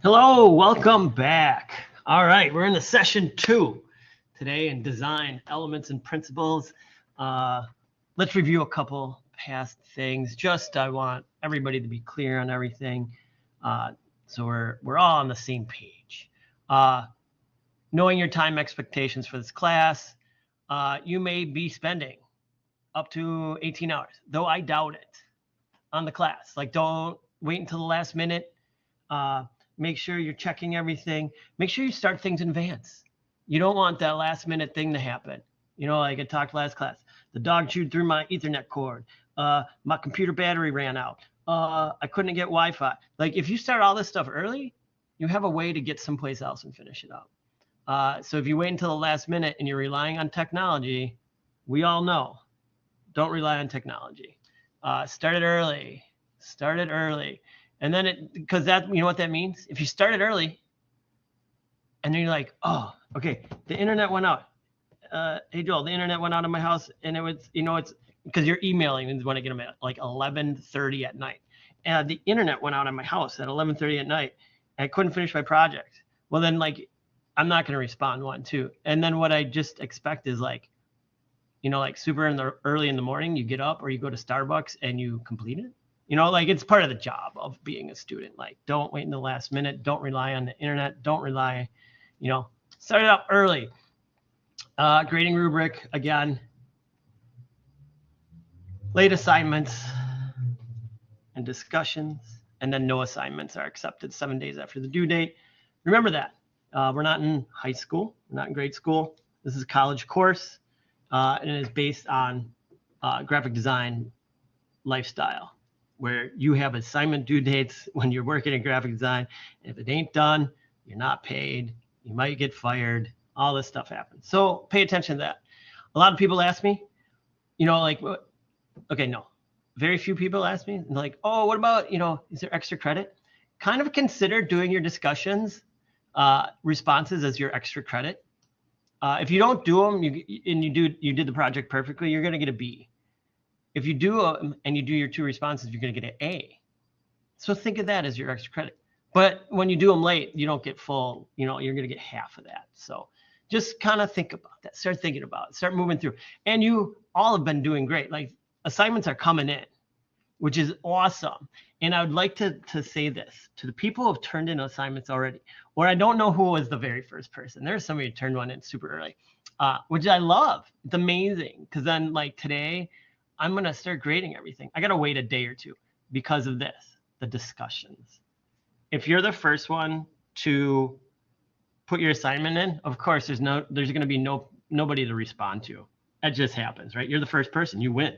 Hello, welcome back. All right, we're in the session 2 today in design elements and principles. Let's review a couple past things. I want everybody to be clear on everything, so we're all on the same page. Knowing your time expectations for this class, you may be spending up to 18 hours, though I doubt it, on the class. Like, don't wait until the last minute. Make sure you're checking everything. Make sure you start things in advance. You don't want that last minute thing to happen. Like I talked last class, the dog chewed through my Ethernet cord. My computer battery ran out. I couldn't get Wi-Fi. Like, if you start all this stuff early, you have a way to get someplace else and finish it up. So if you wait until the last minute and you're relying on technology, we all know, don't rely on technology. Start it early. And then because you know what that means? If you start it early and then you're like, oh, okay, the internet went out. Hey, Joel, the internet went out of my house, and it was, it's because you're emailing is when I get them at like 11:30 at night. And the internet went out of my house at 11:30 at night, and I couldn't finish my project. Well, then, like, I'm not going to respond one, two. And then what I just expect is like super early in the morning, you get up or you go to Starbucks and you complete it. Like, it's part of the job of being a student. Like, don't wait in the last minute. Don't rely on the internet. Don't rely, start it out early. Grading rubric, again, late assignments and discussions, and then no assignments are accepted 7 days after the due date. Remember that. We're not in high school. We're not in grade school. This is a college course, and it is based on graphic design lifestyle, where you have assignment due dates when you're working in graphic design. And if it ain't done, you're not paid. You might get fired. All this stuff happens. So pay attention to that. A lot of people ask me, very few people ask me, like, oh, what about, is there extra credit? Kind of consider doing your discussions responses as your extra credit. If you don't do them you did the project perfectly, you're going to get a B. If you do and you do your 2 responses, you're going to get an A. So think of that as your extra credit. But when you do them late, you don't get full, you're going to get half of that. So just kind of think about that. Start thinking about it. Start moving through. And you all have been doing great. Like, assignments are coming in, which is awesome. And I would like to say this to the people who have turned in assignments already, or I don't know who was the very first person. There's somebody who turned one in super early, which I love. It's amazing, because then, like, today, I'm going to start grading everything. I got to wait a day or two because of this, the discussions. If you're the first one to put your assignment in, of course, there's going to be nobody to respond to. That just happens, right? You're the first person, you win.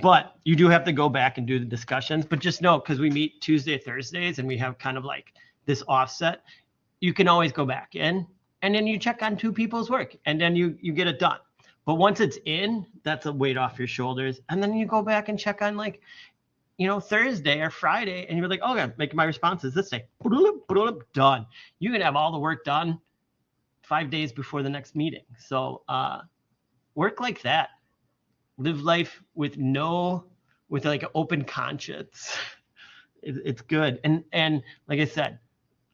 But you do have to go back and do the discussions. But just know, because we meet Tuesday, Thursdays, and we have kind of like this offset, you can always go back in, and then you check on 2 people's work, and then you get it done. But once it's in, that's a weight off your shoulders. And then you go back and check on, like, Thursday or Friday, and you're like, oh, I'm making my responses this day. Done. You can have all the work done 5 days before the next meeting. So work like that. Live life with like an open conscience. It's good. And like I said,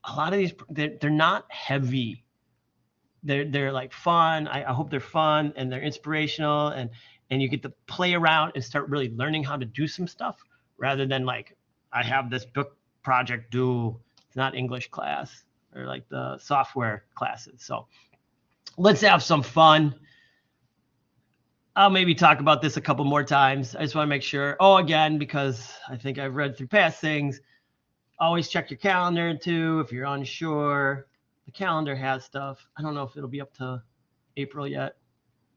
a lot of these, they're not heavy. They're like fun. I hope they're fun and they're inspirational, and you get to play around and start really learning how to do some stuff, rather than like, I have this book project due. It's not English class or like the software classes. So let's have some fun. I'll maybe talk about this a couple more times. I just want to make sure. Oh, again, because I think I've read through past things, always check your calendar too if you're unsure. The calendar has stuff. I don't know if it'll be up to April yet.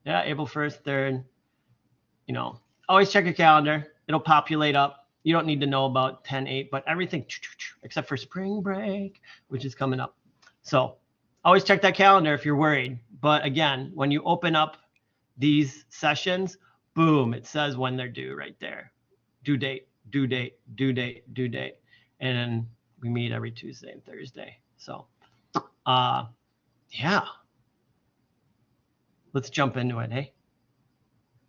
Yeah, April 1st, 3rd. Always check your calendar. It'll populate up. You don't need to know about 10/8, but everything except for spring break, which is coming up. So always check that calendar if you're worried. But again, when you open up these sessions, boom, it says when they're due right there. Due date, due date, due date, due date. And then we meet every Tuesday and Thursday. So yeah, let's jump into it, hey?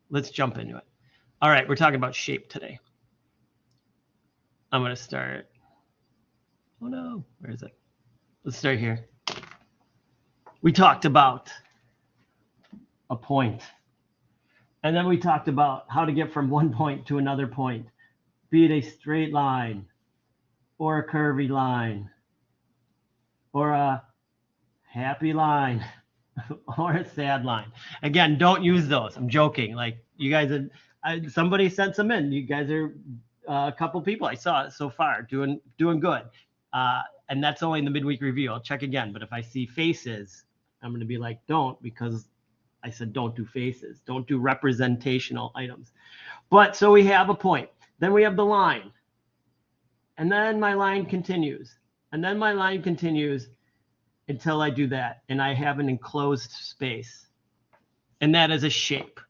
Let's jump into it. All right, we're talking about shape today. I'm going to start. Oh no, where is it? let's start here. We talked about a point. And then we talked about how to get from one point to another point, be it a straight line or a curvy line or a happy line or a sad line. Again, don't use those. I'm joking. Like you guys, somebody sent some in. You guys are a couple people I saw so far doing good. And that's only in the midweek review. I'll check again. But if I see faces, I'm going to be like, don't, because I said don't do faces. Don't do representational items. But so we have a point. Then we have the line. And then my line continues. And then my line continues until I do that. And I have an enclosed space. And that is a shape.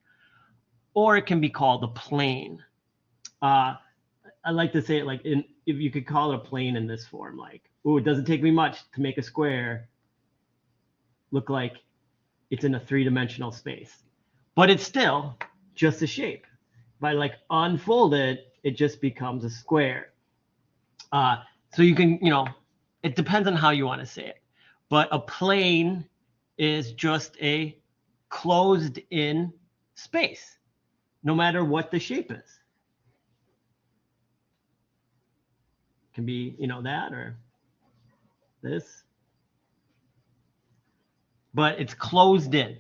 Or it can be called a plane. I like to say it like if you could call it a plane in this form, like, oh, it doesn't take me much to make a square look like it's in a three-dimensional space. But it's still just a shape. If I like unfold it, it just becomes a square. So you can, it depends on how you want to say it. But a plane is just a closed-in space, no matter what the shape is. It can be, that or this. But it's closed in,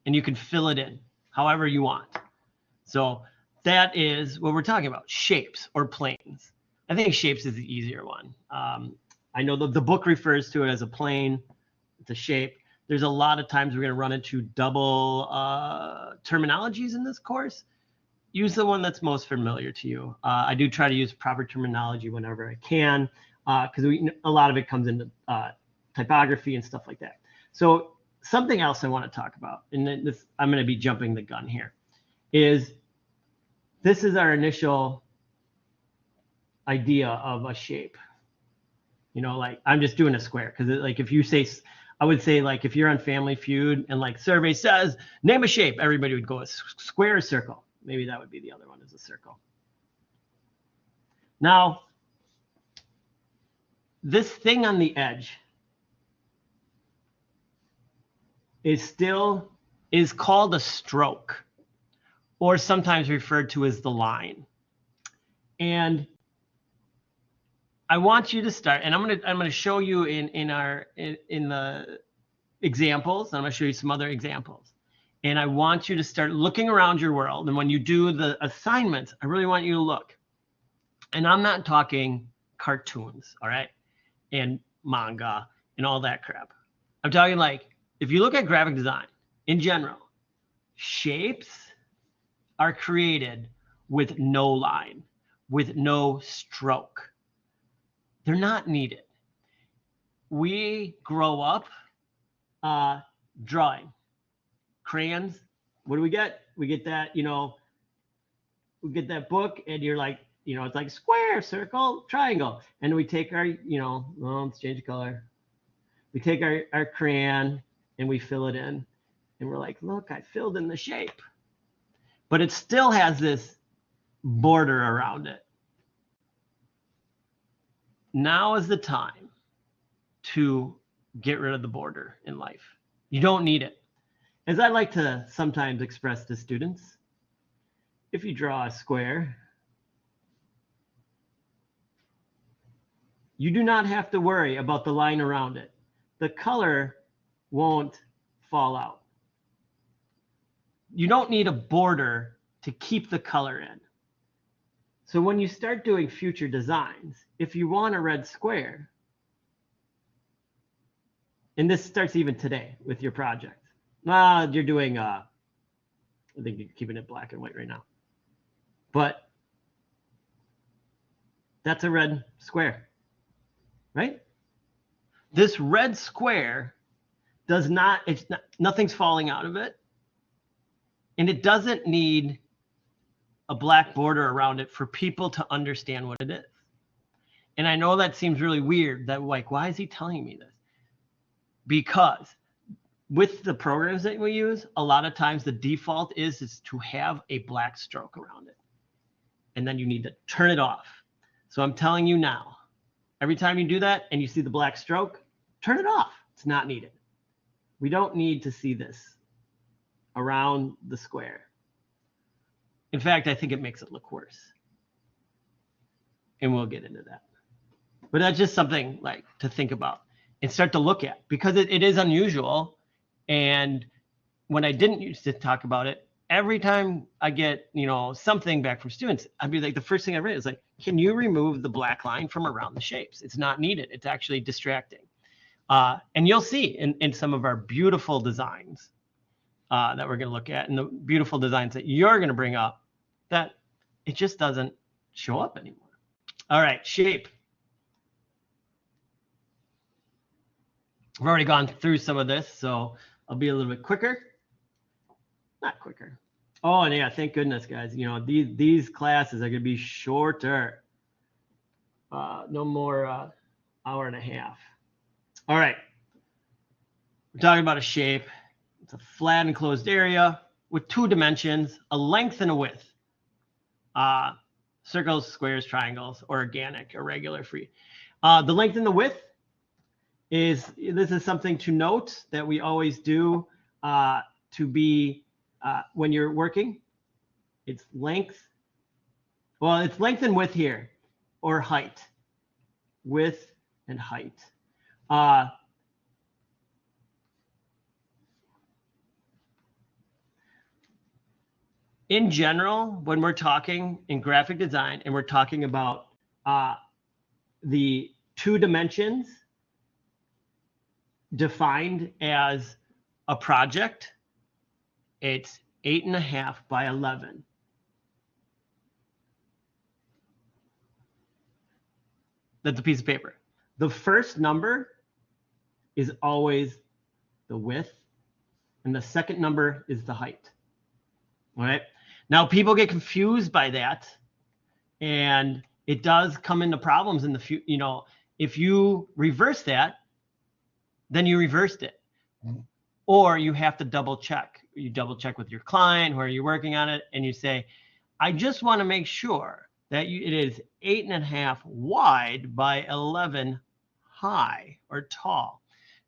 and you can fill it in however you want. So that is what we're talking about, shapes or planes. I think shapes is the easier one. I know the book refers to it as a plane. It's a shape. There's a lot of times we're going to run into double terminologies in this course. Use the one that's most familiar to you. I do try to use proper terminology whenever I can, because a lot of it comes into typography and stuff like that. So something else I want to talk about, and this I'm going to be jumping the gun here, is this is our initial idea of a shape. Like I'm just doing a square because like if you say, I would say like if you're on Family Feud and like survey says name a shape, everybody would go a square or circle. Maybe that would be the other one, is a circle. Now, this thing on the edge is called a stroke, or sometimes referred to as the line. And I want you to start, and I'm gonna show you in the examples. I'm gonna show you some other examples, and I want you to start looking around your world. And when you do the assignments, I really want you to look. And I'm not talking cartoons, all right, and manga and all that crap. I'm talking like, if you look at graphic design in general, shapes are created with no line, with no stroke. They're not needed. We grow up drawing. Crayons, what do we get? We get that, we get that book and you're like, it's like square, circle, triangle. And we take our, let's change the color. We take our crayon and we fill it in. And we're like, look, I filled in the shape. But it still has this border around it. Now is the time to get rid of the border in life. You don't need it. As I like to sometimes express to students, if you draw a square, you do not have to worry about the line around it. The color won't fall out. You don't need a border to keep the color in. So when you start doing future designs, if you want a red square, and this starts even today with your project. You're doing, I think you're keeping it black and white right now. But that's a red square, right? This red square nothing's falling out of it. And it doesn't need a black border around it for people to understand what it is. And I know that seems really weird, that like, why is he telling me this? Because with the programs that we use, a lot of times the default is to have a black stroke around it. And then you need to turn it off. So I'm telling you now, every time you do that and you see the black stroke, turn it off. It's not needed. We don't need to see this around the square. In fact, I think it makes it look worse. And we'll get into that. But that's just something like to think about and start to look at, because it is unusual. And when I didn't used to talk about it, every time I get, something back from students, I'd be like, the first thing I read is like, can you remove the black line from around the shapes? It's not needed. It's actually distracting. And you'll see in some of our beautiful designs that we're going to look at, and the beautiful designs that you're going to bring up, that it just doesn't show up anymore. All right, shape. We've already gone through some of this, so I'll be a little bit quicker. Not quicker. Oh, and yeah, thank goodness, guys. These classes are going to be shorter. No more hour and a half. All right. We're talking about a shape. It's a flat enclosed area with two dimensions, a length and a width. Circles, squares, triangles, organic, irregular, free. The length and the width this is something to note that we always do to be when you're working. It's length. Well, it's length and width here, or height. Width and height. In general, when we're talking in graphic design and we're talking about the two dimensions defined as a project, it's 8.5 by 11. That's a piece of paper. The first number is always the width, and the second number is the height. All right. Now, people get confused by that, and it does come into problems in the future. If you reverse that, then you reversed it. Or you have to double check. You double check with your client where you're working on it, and you say, I just want to make sure that it is 8.5 wide by 11 high or tall,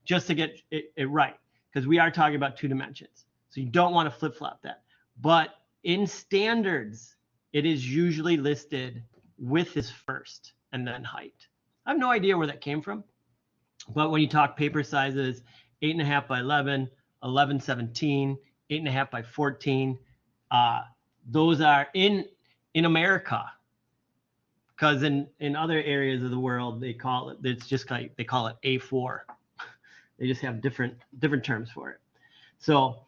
just to get it right, because we are talking about two dimensions. So you don't want to flip-flop that. But in standards, it is usually listed width is first and then height. I have no idea where that came from. But when you talk paper sizes, 8.5 by 11, 11/17, 8.5 by 14, those are in America. Because in other areas of the world, they call it A4. They just have different terms for it. So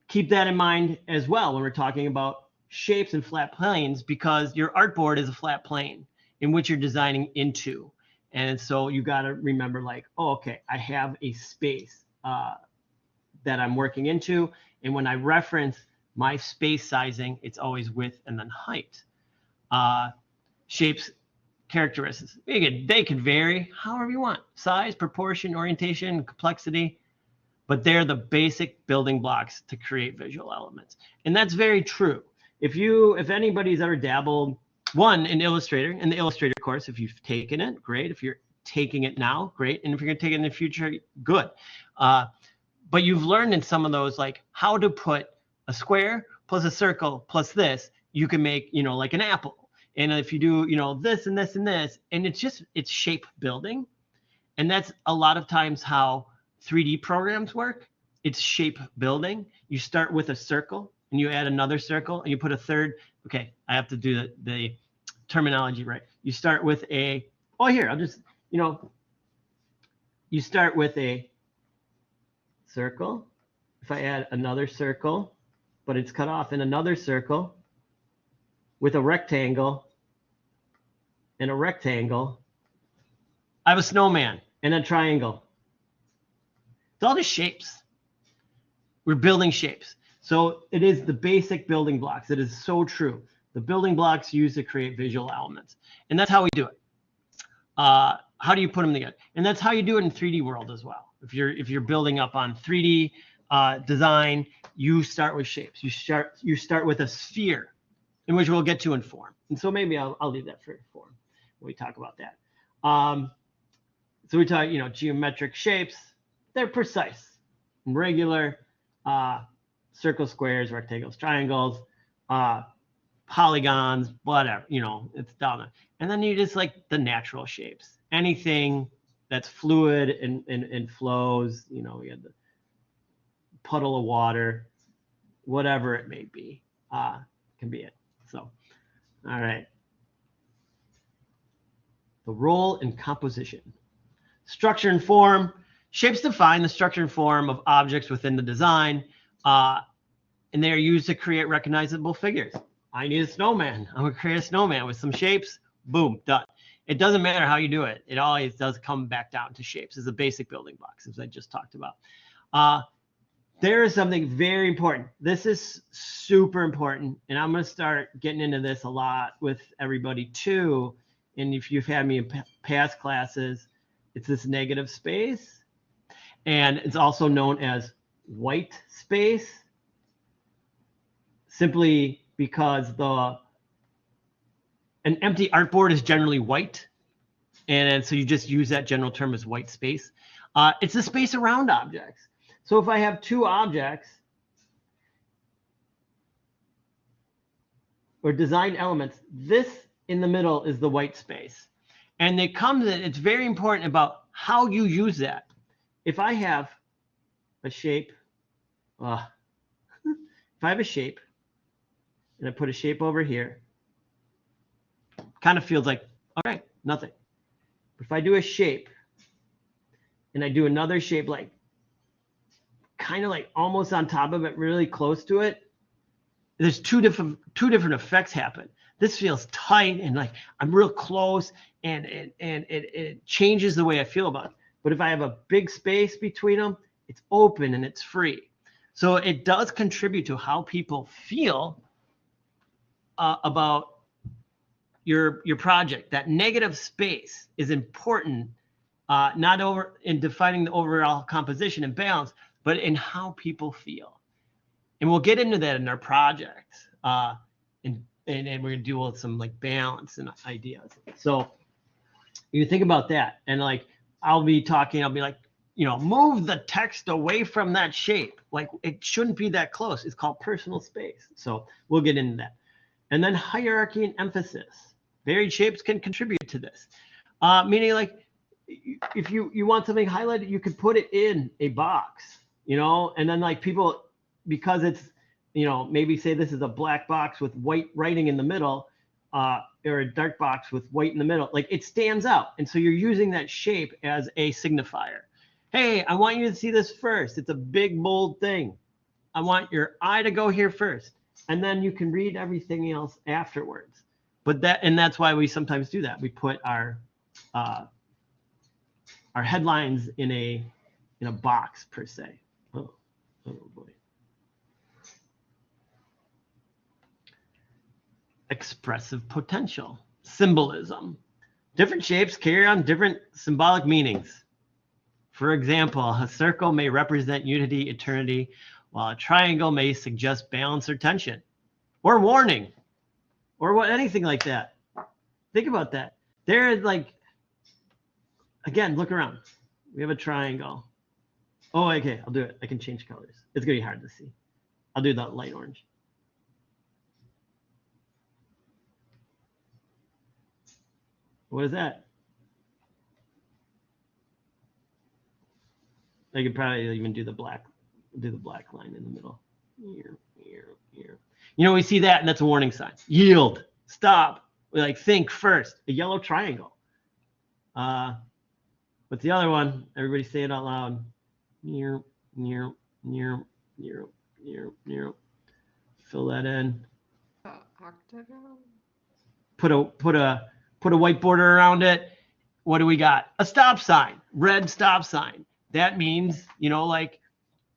keep that in mind as well when we're talking about shapes and flat planes, because your artboard is a flat plane in which you're designing into. And so you got to remember, like, oh, okay, I have a space that I'm working into. And when I reference my space sizing, it's always width and then height. Shapes, characteristics, they could vary however you want. Size, proportion, orientation, complexity. But they're the basic building blocks to create visual elements. And that's very true. If anybody's ever dabbled, in Illustrator, in the Illustrator course, if you've taken it, great. If you're taking it now, great. And if you're going to take it in the future, good. But you've learned in some of those, like how to put a square plus a circle plus this, you can make, like an apple. And if you do, this and this and this, and it's shape building. And that's a lot of times how 3D programs work. It's shape building. You start with a circle and you add another circle and you put a third. Okay, I have to do the terminology right. You start with you start with a circle. If I add another circle, but it's cut off in another circle with a rectangle and a rectangle, I have a snowman and a triangle. It's all just shapes. We're building shapes. So it is the basic building blocks. It is so true. The building blocks used to create visual elements. And that's how we do it. How do you put them together? And that's how you do it in 3D world as well. If you're building up on 3D design, you start with shapes. You start with a sphere, in which we'll get to in form. And so maybe I'll leave that for form when we talk about that. So we talk, geometric shapes. They're precise and regular. Circles, squares, rectangles, triangles, polygons, whatever, it's down there. And then you just like the natural shapes. Anything that's fluid and flows, we had the puddle of water, whatever it may be, can be it. So, all right. The role and composition. Structure and form. Shapes define the structure and form of objects within the design, and they are used to create recognizable figures. I need a snowman. I'm going to create a snowman with some shapes. Boom, done. It doesn't matter how you do it. It always does come back down to shapes as a basic building blocks, as I just talked about. There is something very important. This is super important, and I'm going to start getting into this a lot with everybody too. And if you've had me in past classes, it's this negative space, and it's also known as white space, simply because an empty artboard is generally white, and so you just use that general term as white space. It's the space around objects. So if I have two objects or design elements, this in the middle is the white space. And it's very important about how you use that. If I have a shape, if I have a shape and I put a shape over here, kind of feels like, all right, nothing. But if I do a shape and I do another shape, like kind of like almost on top of it, really close to it, there's two different effects happen. This feels tight and like I'm real close, and it changes the way I feel about it. But if I have a big space between them, it's open and it's free. So it does contribute to how people feel about your project. That negative space is important, not over in defining the overall composition and balance, but in how people feel. And we'll get into that in our project. And we're going to deal with some like balance and ideas. So you think about that, and like I'll be like, move the text away from that shape. Like it shouldn't be that close. It's called personal space. So we'll get into that. And then hierarchy and emphasis. Varied shapes can contribute to this. Meaning like if you want something highlighted, you could put it in a box, and then like people, because it's, maybe say this is a black box with white writing in the middle, or a dark box with white in the middle, like it stands out. And so you're using that shape as a signifier. Hey, I want you to see this first. It's a big, bold thing. I want your eye to go here first, and then you can read everything else afterwards. That's why we sometimes do that. We put our headlines in a box per se. Oh boy. Expressive potential, symbolism. Different shapes carry on different symbolic meanings. For example, a circle may represent unity, eternity, while a triangle may suggest balance or tension, or warning, or anything like that. Think about that. There's like, again, look around. We have a triangle. Oh, okay, I'll do it. I can change colors. It's gonna be hard to see. I'll do that light orange. What is that? I could probably even do the black line in the middle. Here. We see that, and that's a warning sign. Yield, stop. We like think first. A yellow triangle. What's the other one? Everybody say it out loud. Near. Fill that in. Octagon. Put a white border around it. What do we got? A stop sign, red stop sign. That means, like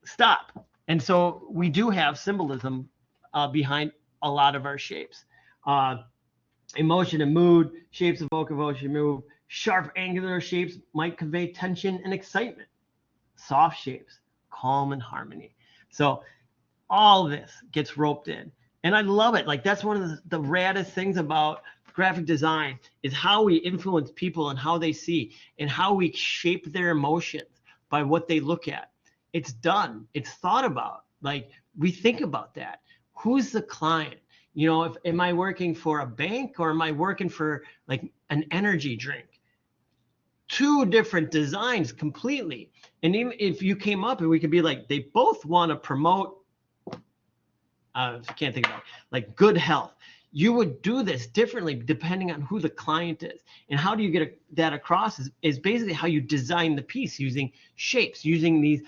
stop. And so we do have symbolism behind a lot of our shapes. Emotion and mood, shapes evoke emotion, mood. Sharp angular shapes might convey tension and excitement. Soft shapes, calm and harmony. So all this gets roped in. And I love it. Like that's one of the raddest things about graphic design is how we influence people and how they see and how we shape their emotions by what they look at. It's done. It's thought about. Like, we think about that. Who's the client? You know, if am I working for a bank or am I working for like an energy drink? Two different designs completely. And even if you came up and we could be like, they both want to promote, I can't think about it, like good health. You would do this differently depending on who the client is. And how do you get that across is basically how you design the piece using shapes, using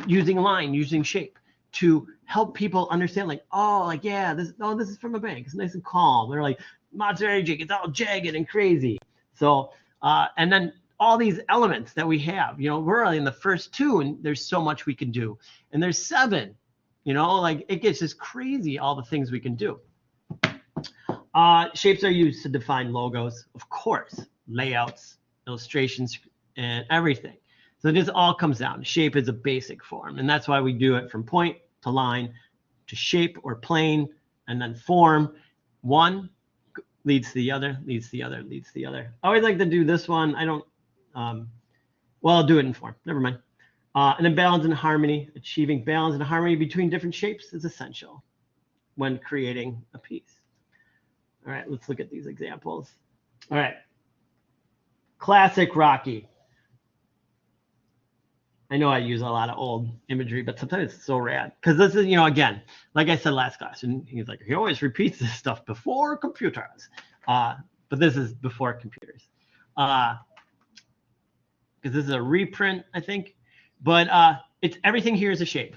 line, using shape to help people understand, like, oh, like, yeah, this is from a bank. It's nice and calm. They're like, Monster Energy, it's all jagged and crazy. So, and then all these elements that we have, you know, we're only in the first two and there's so much we can do. And there's 7, you know, like it gets just crazy, all the things we can do. Shapes are used to define logos, of course, layouts, illustrations, and everything. So this all comes down. Shape is a basic form, and that's why we do it from point to line to shape or plane, and then form. One leads to the other, leads to the other, leads to the other. I always like to do this one. I don't, well, I'll do it in form. Never mind. And then balance and harmony. Achieving balance and harmony between different shapes is essential when creating a piece. All right, let's look at these examples. All right. Classic Rocky. I know I use a lot of old imagery, but sometimes it's so rad. Because this is, you know, again, like I said last class, and he's like, he always repeats this stuff before computers. But this is before computers. Because this is a reprint, I think. But it's everything here is a shape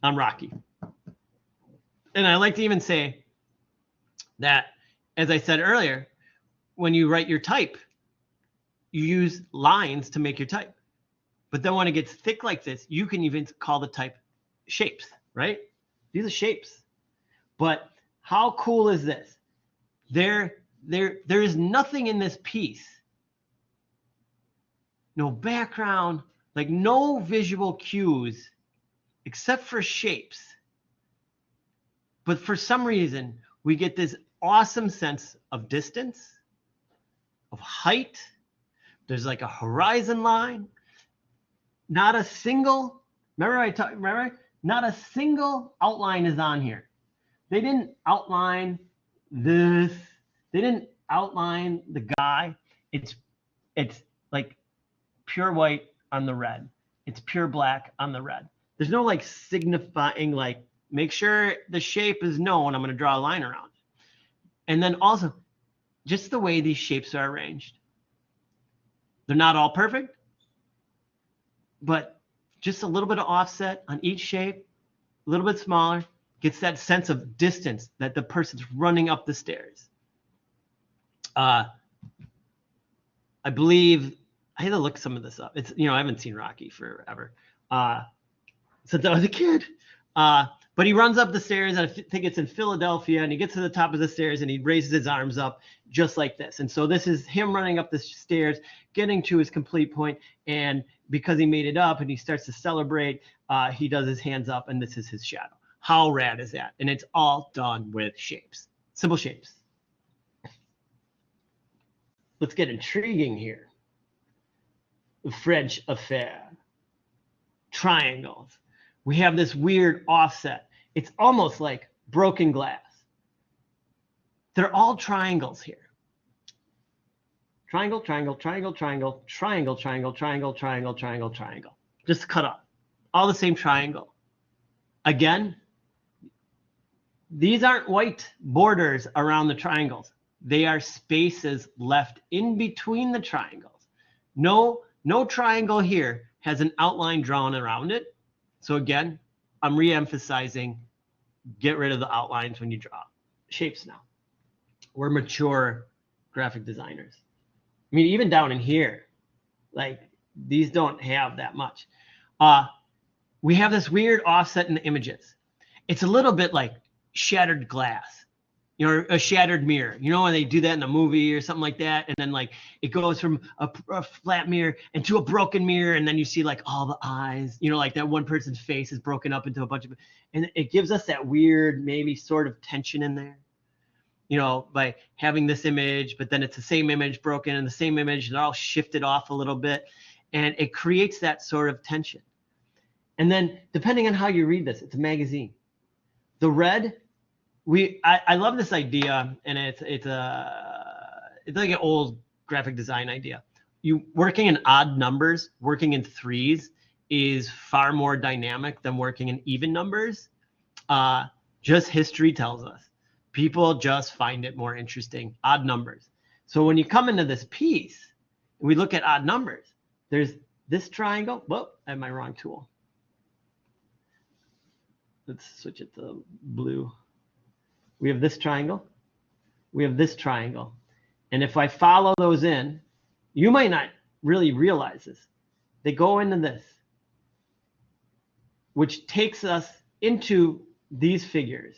on Rocky. And I like to even say that, as I said earlier, when you write your type, you use lines to make your type. But then when it gets thick like this, you can even call the type shapes, right? These are shapes. But how cool is this? There is nothing in this piece. No background, like no visual cues except for shapes. But for some reason, we get this awesome sense of distance, of height. There's like a horizon line. Not a single, remember, not a single outline is on here. They didn't outline this. They didn't outline the guy. It's like pure white on the red. It's pure black on the red. There's no like signifying, like, make sure the shape is known. I'm going to draw a line around it. And then also, just the way these shapes are arranged. They're not all perfect, but just a little bit of offset on each shape, a little bit smaller, gets that sense of distance that the person's running up the stairs. I believe, I had to look some of this up. It's, you know, I haven't seen Rocky forever, since I was a kid. But he runs up the stairs, and I think it's in Philadelphia, and he gets to the top of the stairs, and he raises his arms up just like this. And so this is him running up the stairs, getting to his complete point, and because he made it up and he starts to celebrate, he does his hands up, and this is his shadow. How rad is that? And it's all done with shapes, simple shapes. Let's get intriguing here. The French affair. Triangles. We have this weird offset. It's almost like broken glass. They're all triangles here. Triangle, triangle, triangle, triangle, triangle, triangle, triangle, triangle, triangle, triangle. Just cut off. All the same triangle. Again, these aren't white borders around the triangles. They are spaces left in between the triangles. No triangle here has an outline drawn around it. So again, I'm re-emphasizing, get rid of the outlines when you draw shapes now. We're mature graphic designers. I mean, even down in here, like these don't have that much. We have this weird offset in the images. It's a little bit like shattered glass, you know, a shattered mirror. You know, when they do that in a movie or something like that, and then like it goes from a flat mirror into a broken mirror, and then you see like all the eyes, you know, like that one person's face is broken up into a bunch of, and it gives us that weird, maybe sort of tension in there. you know, by having this image, but then it's the same image broken and the same image, and they're all shifted off a little bit. And it creates that sort of tension. And then depending on how you read this, it's a magazine. The red, I love this idea, and it's like an old graphic design idea. You working in odd numbers, working in threes is far more dynamic than working in even numbers. Just history tells us. People just find it more interesting, odd numbers. So when you come into this piece, and we look at odd numbers, there's this triangle. Whoa, I have my wrong tool. Let's switch it to blue. We have this triangle. We have this triangle. And if I follow those in, you might not really realize this. They go into this, which takes us into these figures.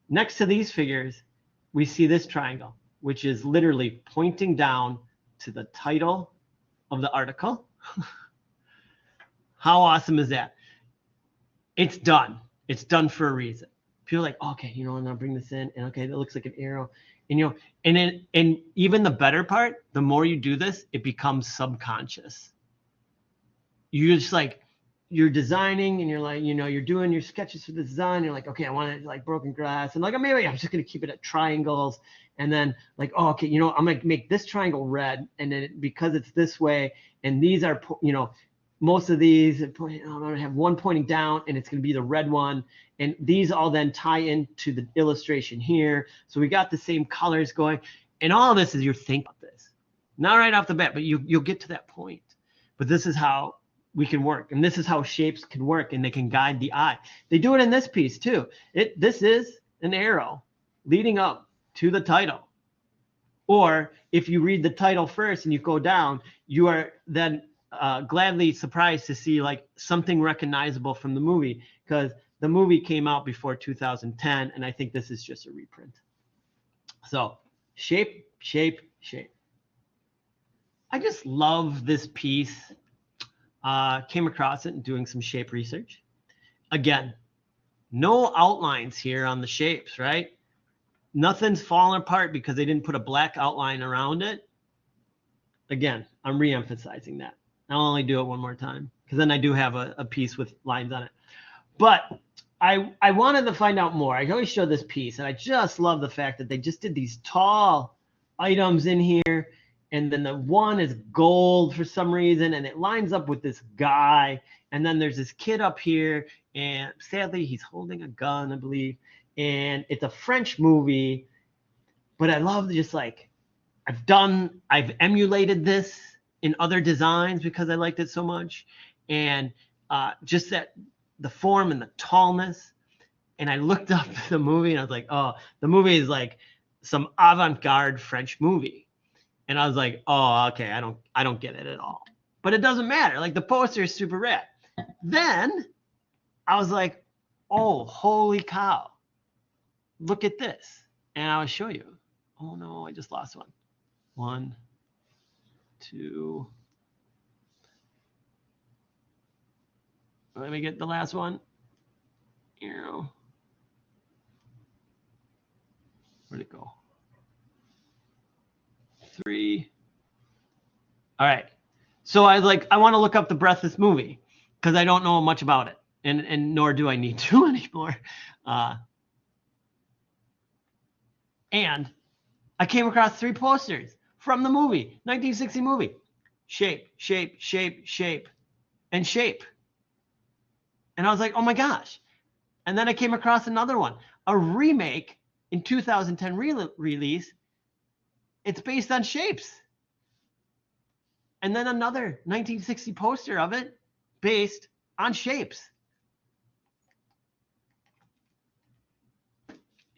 Next to these figures, we see this triangle, which is literally pointing down to the title of the article. How awesome is that? It's done. It's done for a reason. People are like, oh, okay, you know, and I'll bring this in, and okay, that looks like an arrow. And you know, and even the better part, the more you do this, it becomes subconscious. You're just like, you're designing, and you're like, you know, you're doing your sketches for the design. You're like, okay, I want it like broken glass, and like maybe I'm just gonna keep it at triangles, and then like, oh, okay, you know, I'm gonna make this triangle red, and then because it's this way, and these are, you know, most of these, I'm gonna have one pointing down, and it's gonna be the red one, and these all then tie into the illustration here. So we got the same colors going, and all of this is you're thinking about this, not right off the bat, but you'll get to that point. But this is how we can work, and this is how shapes can work, and they can guide the eye. They do it in this piece too. This is an arrow leading up to the title. Or if you read the title first and you go down, you are then gladly surprised to see like something recognizable from the movie, because the movie came out before 2010, and I think this is just a reprint. So shape, shape, shape. I just love this piece. Came across it and doing some shape research. Again, no outlines here on the shapes, right? Nothing's falling apart because they didn't put a black outline around it. Again, I'm re-emphasizing that. I'll only do it one more time, because then I do have a piece with lines on it. But I wanted to find out more. I always show this piece, and I just love the fact that they just did these tall items in here, and then the one is gold for some reason, and it lines up with this guy, and then there's this kid up here, and sadly he's holding a gun, I believe, and it's a French movie. But I love just like, I've emulated this in other designs because I liked it so much, and just that the form and the tallness. And I looked up the movie, and I was like, oh, the movie is like some avant-garde French movie. And I was like, oh, okay, I don't get it at all. But it doesn't matter. Like, the poster is super rad. Then I was like, oh, holy cow. Look at this. And I'll show you. Oh no, I just lost one. 1, 2. Let me get the last one. Where'd it go? 3. All right. So I was like, I want to look up the Breathless movie because I don't know much about it, and nor do I need to anymore. And I came across 3 posters from the movie, 1960 movie. Shape, shape, shape, shape, and shape. And I was like, oh my gosh. And then I came across another one, a remake in 2010 release. It's based on shapes. And then another 1960 poster of it based on shapes.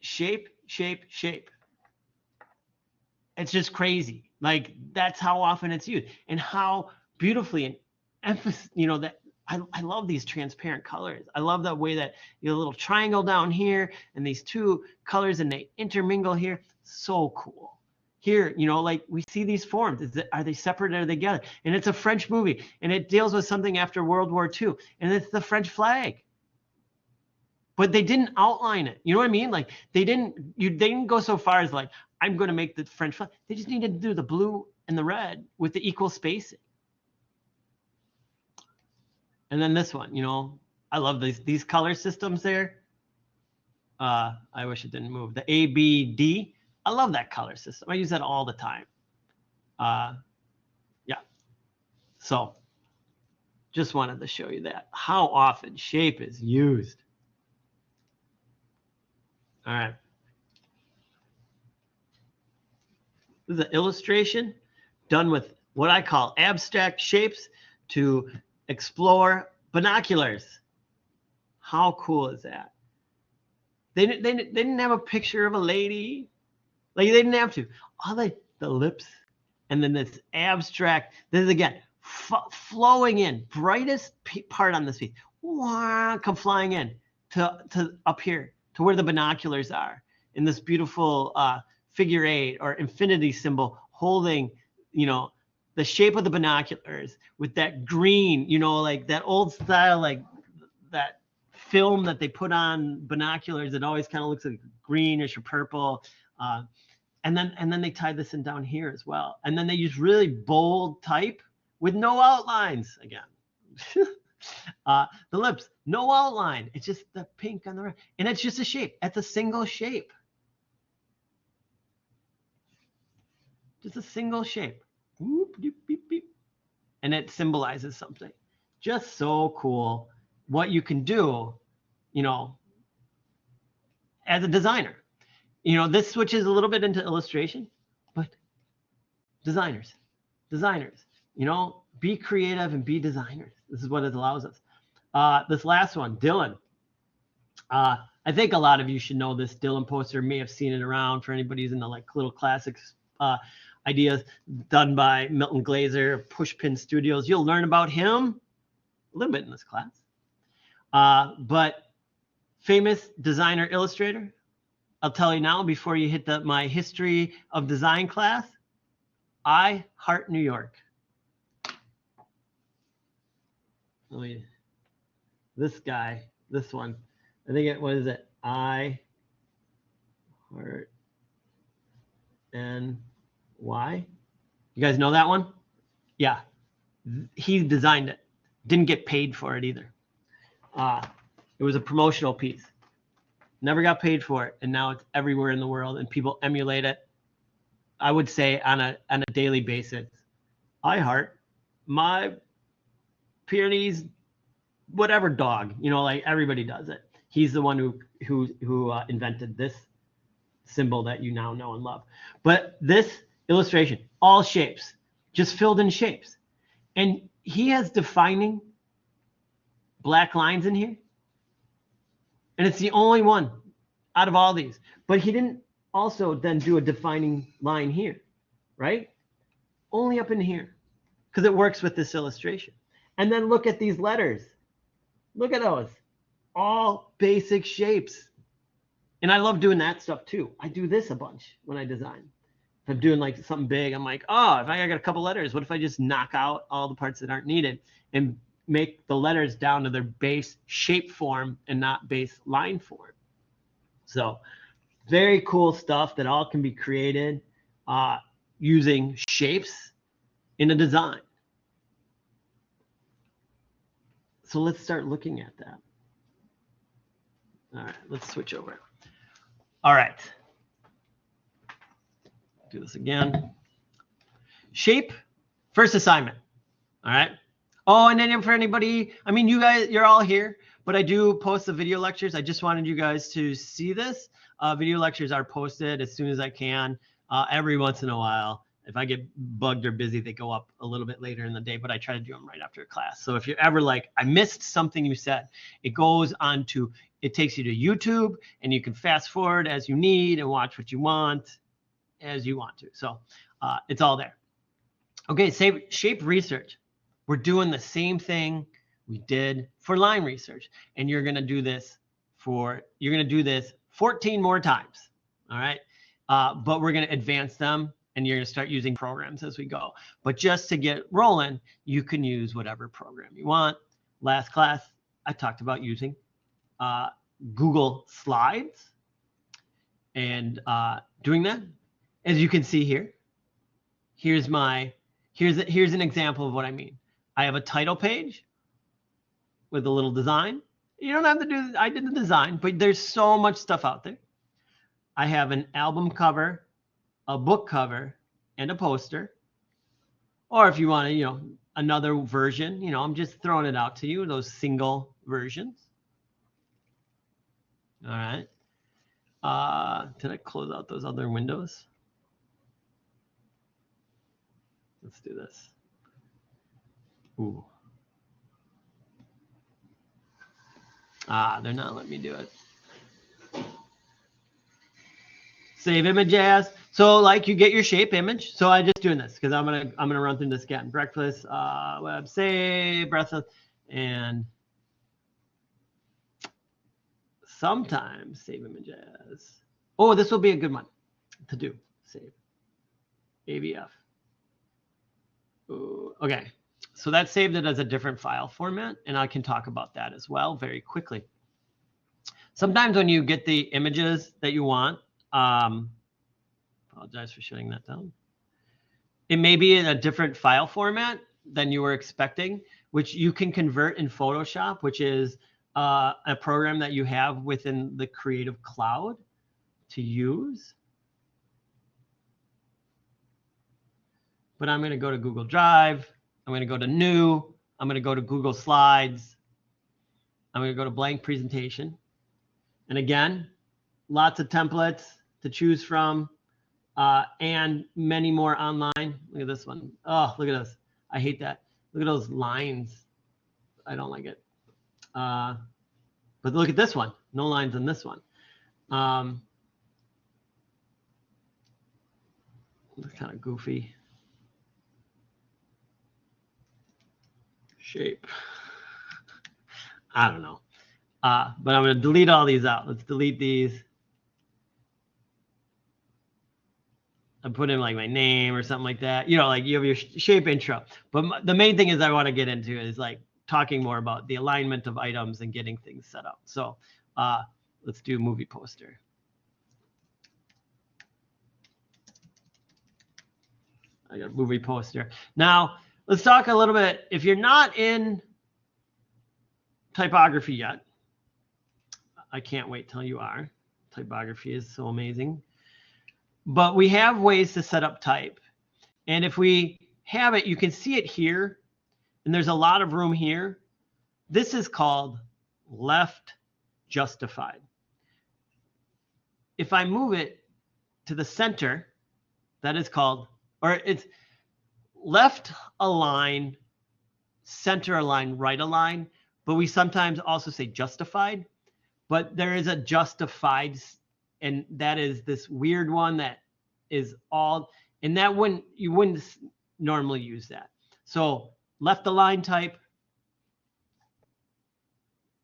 Shape, shape, shape. It's just crazy. Like, that's how often it's used, and how beautifully and emphasis, that I love these transparent colors. I love the way that you have a little triangle down here and these 2 colors, and they intermingle here. So cool. Here, like we see these forms. Are they separate or are they together? And it's a French movie, and it deals with something after World War II, and it's the French flag. but they didn't outline it. You know what I mean? Like they didn't go so far as like, I'm going to make the French flag. They just needed to do the blue and the red with the equal spacing. And then this one, you know, I love these color systems there. I wish it didn't move. The ABD, I love that color system. I use that all the time. Yeah. So just wanted to show you that, how often shape is used. All right. This is an illustration done with what I call abstract shapes to explore binoculars. How cool is that? They didn't have a picture of a lady. Like they didn't have to. All the lips, and then this abstract. This is again flowing in, brightest part on this piece. Wow, come flying in to up here to where the binoculars are in this beautiful figure 8 or infinity symbol holding, you know, the shape of the binoculars with that green, you know, like that old style, like that film that they put on binoculars. It always kind of looks like greenish or purple. And then they tie this in down here as well. And then they use really bold type with no outlines again. The lips, no outline. It's just the pink on the right. And it's just a shape. It's a single shape. Just a single shape. Whoop, beep, beep, beep. And it symbolizes something. Just so cool what you can do, you know, as a designer. You know, this switches a little bit into illustration, but designers, you know, be creative and be designers. This is what it allows us. This last one, Dylan. I think a lot of you should know this Dylan poster, may have seen it around for anybody who's in the like little classics ideas done by Milton Glaser, Pushpin Studios. You'll learn about him a little bit in this class. But famous designer illustrator, I'll tell you now before you hit my history of design class, I Heart New York. This guy, this one, I think it was it, I Heart NY. You guys know that one? Yeah, he designed it. Didn't get paid for it either. It was a promotional piece. Never got paid for it, and now it's everywhere in the world, and people emulate it. I would say on a daily basis. I heart my Pyrenees, whatever dog, you know, like everybody does it. He's the one who invented this symbol that you now know and love. But this illustration, all shapes, just filled in shapes, and he has defining black lines in here. And it's the only one out of all these. But he didn't also then do a defining line here, right? Only up in here, because it works with this illustration. And then look at these letters. Look at those. All basic shapes. And I love doing that stuff too. I do this a bunch when I design. If I'm doing like something big, I'm like, oh, if I got a couple letters, what if I just knock out all the parts that aren't needed and make the letters down to their base shape form and not base line form. So very cool stuff that all can be created using shapes in a design. So let's start looking at that. All right, let's switch over. All right. Do this again. Shape, first assignment. All right. Oh, and then for anybody, I mean, you guys, you're all here, but I do post the video lectures. I just wanted you guys to see this. Video lectures are posted as soon as I can, every once in a while. If I get bugged or busy, they go up a little bit later in the day, but I try to do them right after class. So if you're ever like, I missed something you said, it goes on to, it takes you to YouTube, and you can fast forward as you need and watch what you want as you want to. So it's all there. Okay, shape research. We're doing the same thing we did for line research, and you're going to do this 14 more times. All right. But we're going to advance them, and you're going to start using programs as we go. But just to get rolling, you can use whatever program you want. Last class, I talked about using Google Slides and doing that. As you can see here, here's an example of what I mean. I have a title page with a little design. You don't have to do, I did the design, but there's so much stuff out there. I have an album cover, a book cover, and a poster. Or if you want to, another version, I'm just throwing it out to you, those single versions. All right. Did I close out those other windows? Let's do this. Ooh. They're not letting me do it. Save image as. So like you get your shape image. So I'm just doing this because I'm gonna run through this again. Breakfast, web save, breakfast, and sometimes save image as. Oh, this will be a good one to do. Save. AVF. Ooh, okay. So that saved it as a different file format, and I can talk about that as well very quickly. Sometimes when you get the images that you want, apologize for shutting that down. It may be in a different file format than you were expecting, which you can convert in Photoshop, which is a program that you have within the Creative Cloud to use. But I'm going to go to Google Drive. I'm going to go to New. I'm going to go to Google Slides. I'm going to go to Blank Presentation. And again, lots of templates to choose from and many more online. Look at this one. Oh, look at this. I hate that. Look at those lines. I don't like it. But look at this one. No lines on this one. Looks kind of goofy. Shape. I don't know. But I'm going to delete all these out. Let's delete these. I put in like my name or something like that. Like you have your shape intro. But the main thing is I want to get into is like talking more about the alignment of items and getting things set up. So let's do movie poster. I got a movie poster. Now, let's talk a little bit. If you're not in typography yet, I can't wait till you are. Typography is so amazing. But we have ways to set up type. And if we have it, you can see it here. And there's a lot of room here. This is called left justified. If I move it to the center, that is called, or it's left align, center align, right align. But we sometimes also say justified. But there is a justified, and that is this weird one that is all, and that you wouldn't normally use that. So left align type,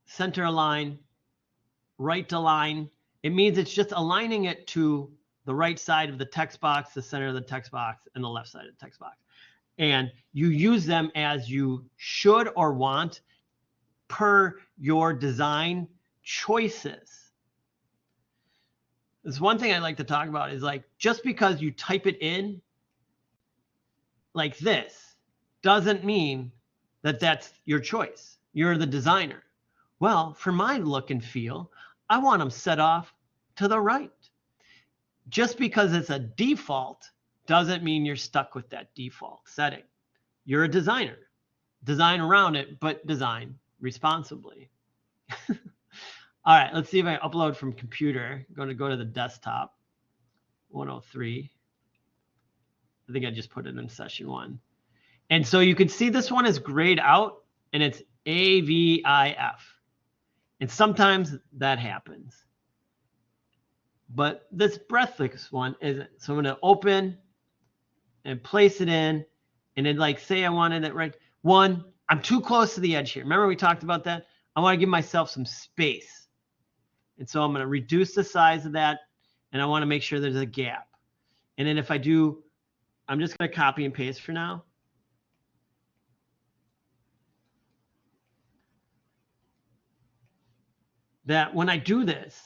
center align, right align. It means it's just aligning it to the right side of the text box, the center of the text box, and the left side of the text box. And you use them as you should or want per your design choices. There's one thing I like to talk about is like, just because you type it in like this doesn't mean that that's your choice. You're the designer. Well, for my look and feel, I want them set off to the right. Just because it's a default doesn't mean you're stuck with that default setting. You're a designer. Design around it, but design responsibly. All right, let's see if I upload from computer. I'm going to go to the desktop, 103. I think I just put it in session 1. And so you can see this one is grayed out, and it's AVIF. And sometimes that happens. But this breathless one isn't. So I'm going to open and place it in. And then like say I wanted it right. One, I'm too close to the edge here. Remember we talked about that? I want to give myself some space. And so I'm going to reduce the size of that, and I want to make sure there's a gap. And then if I do, I'm just going to copy and paste for now. that when I do this,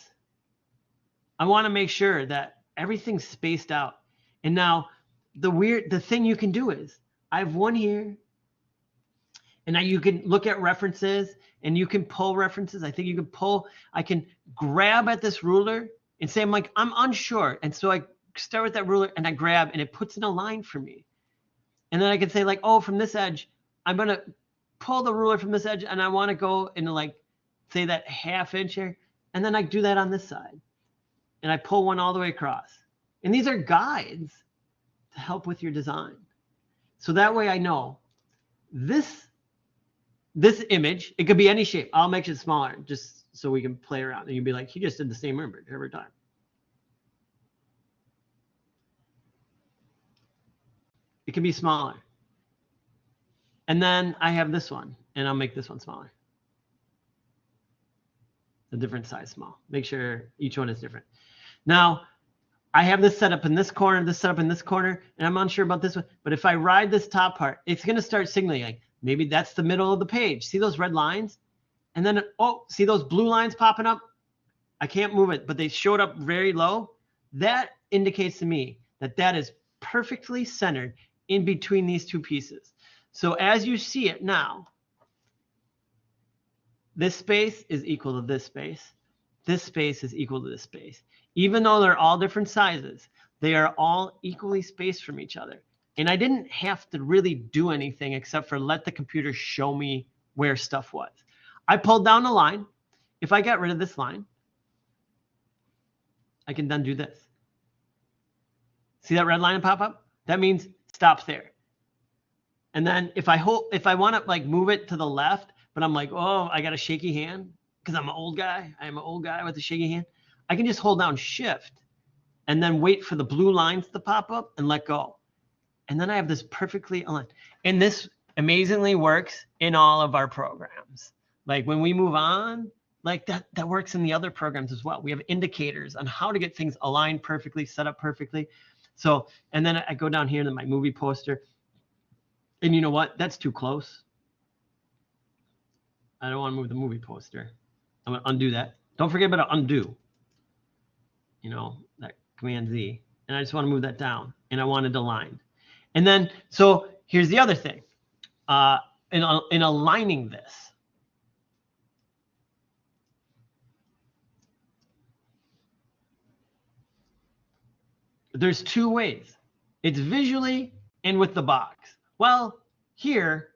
I want to make sure that everything's spaced out. And now the thing you can do is I have one here, and now you can look at references and you can pull references. I think you can I can grab at this ruler and say, I'm unsure. And so I start with that ruler and I grab, and it puts in a line for me. And then I can say like, oh, from this edge, I'm going to pull the ruler from this edge, and I want to go into like, say that 1/2 inch here. And then I do that on this side. And I pull one all the way across. And these are guides to help with your design. So that way I know this image, it could be any shape. I'll make it smaller just so we can play around. And you'd be like, he just did the same image every time. It can be smaller. And then I have this one, and I'll make this one smaller. A different size small. Make sure each one is different. Now, I have this set up in this corner, this set up in this corner, and I'm unsure about this one. But if I ride this top part, it's going to start signaling like, maybe that's the middle of the page. See those red lines? And then, oh, see those blue lines popping up? I can't move it, but they showed up very low. That indicates to me that that is perfectly centered in between these two pieces. So as you see it now, this space is equal to this space. This space is equal to this space. Even though they're all different sizes, they are all equally spaced from each other. And I didn't have to really do anything except for let the computer show me where stuff was. I pulled down the line. If I got rid of this line, I can then do this. See that red line pop up? That means stop there. And then if I want to like move it to the left, but I'm like, oh, I got a shaky hand because I'm an old guy. I'm an old guy with a shaky hand. I can just hold down Shift and then wait for the blue lines to pop up and let go. And then I have this perfectly aligned. And this amazingly works in all of our programs. Like when we move on, like that works in the other programs as well. We have indicators on how to get things aligned perfectly, set up perfectly. So, and then I go down here to my movie poster. And you know what? That's too close. I don't want to move the movie poster. I'm going to undo that. Don't forget about undo. You know, that Command Z. And I just want to move that down. And I want it aligned. And then, so here's the other thing. In aligning this, there's two ways. It's visually and with the box. Well, here,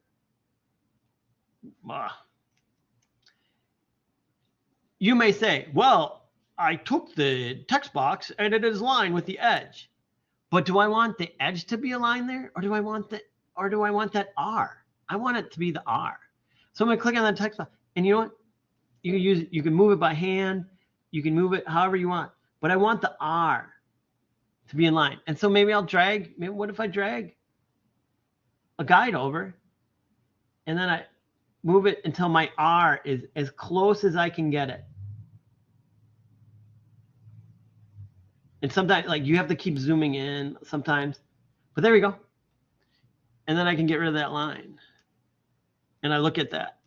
you may say, well, I took the text box and it is aligned with the edge. But do I want the edge to be aligned there, or do I want that R? I want it to be the R. So I'm going to click on that text box, and you know what? You can move it by hand, you can move it however you want, but I want the R to be in line. And so maybe I'll drag. Maybe what if I drag a guide over, and then I move it until my R is as close as I can get it. And sometimes, like, you have to keep zooming in sometimes. But there we go. And then I can get rid of that line. And I look at that.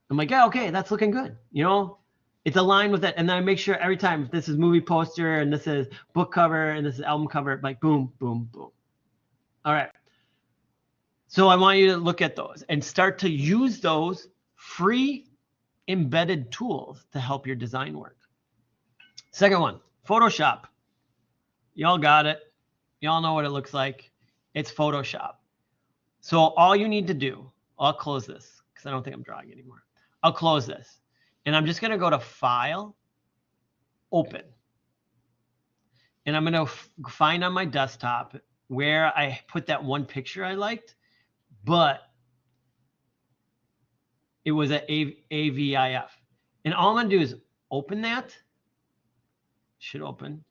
I'm like, yeah, okay, that's looking good. You know, it's aligned with that. And then I make sure every time, if this is movie poster and this is book cover and this is album cover, like boom, boom, boom. All right. So I want you to look at those and start to use those free embedded tools to help your design work. Second one, Photoshop. Y'all got it. Y'all know what it looks like. It's Photoshop. So all you need to do, I'll close this because I don't think I'm drawing anymore. I'll close this. And I'm just going to go to File, Open. And I'm going to find on my desktop where I put that one picture I liked, but it was an AVIF. And all I'm going to do is open that. Should open.